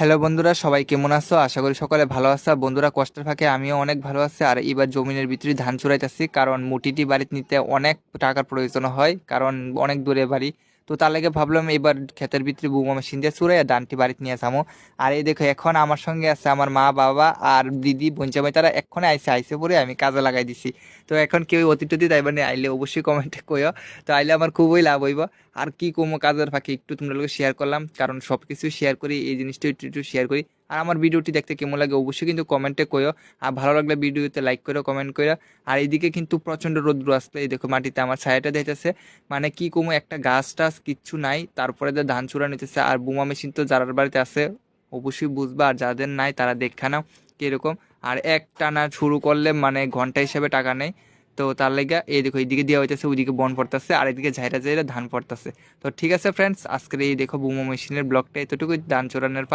Hello বন্ধুরা, সবাই কেমন আছো? আশা করি সকলে ভালো আছো। বন্ধুরা, কষ্টের ফাঁকে আমিও অনেক ভালো আছি। আর এবার জমিনের ভিতরে ধান চুরাইতেছি, কারণ মুটিটি বাড়িতে নিতে অনেক টাকার প্রয়োজন হয়, কারণ অনেক দূরে বাড়ি। তো তার লাগে ভাবলাম এবার ক্ষেতের ভিতরে বুমা মেশিন দিয়ে চুরাই ধানটি বাড়িতে নিয়ে যাবো। আর এই দেখো, এখন আমার সঙ্গে আছে আমার মা, বাবা আর দিদি, বোনজামাই। তারা এক্ষণে আইসে পরে আমি কাজে লাগাই দিছি। তো এখন কেউ অতিথি তাইবার নিয়ে আইলে অবশ্যই কমেন্টে কইও। তো আইলে আমার খুবই লাভ হইব। আর কি কমো, কাজের ফাঁকে একটু তোমরা লোক শেয়ার করলাম, কারণ সব কিছু শেয়ার করি, এই জিনিসটা একটু একটু শেয়ার করি। আর আমার ভিডিওটি দেখতে কেমন লাগে অবশ্যই কিন্তু কমেন্টে কইও। আর ভালো লাগলে ভিডিওতে লাইক করো, কমেন্ট করো। আর এইদিকে কিন্তু প্রচণ্ড রৌদ্র আসলে, এই দেখো মাটিতে আমার ছায়াটা দিতেছে। মানে কি কমো, একটা গাছ টাছ কিচ্ছু নাই, তারপরে যে ধান চূড়া নিতেছে। আর বোমা মেশিন তো যার বাড়িতে আছে অবশ্যই বুঝবা, আর যাদের নাই তারা দেখা নাও কিরকম। আর এক টানা শুরু করলে মানে ঘন্টা হিসাবে টাকা নেই। তো তার লাগা এই দেখো, এইদিকে দেওয়া হইতেছে, ওইদিকে বন পড়তেছে, আর এদিকে ঝাইরা ঝাইরা ধান পড়তেছে। তো ঠিক আছে ফ্রেন্ডস, আজকের এই দেখো বুমো মেশিনের ব্লগটা এতটুকুই, ধান চোরানোর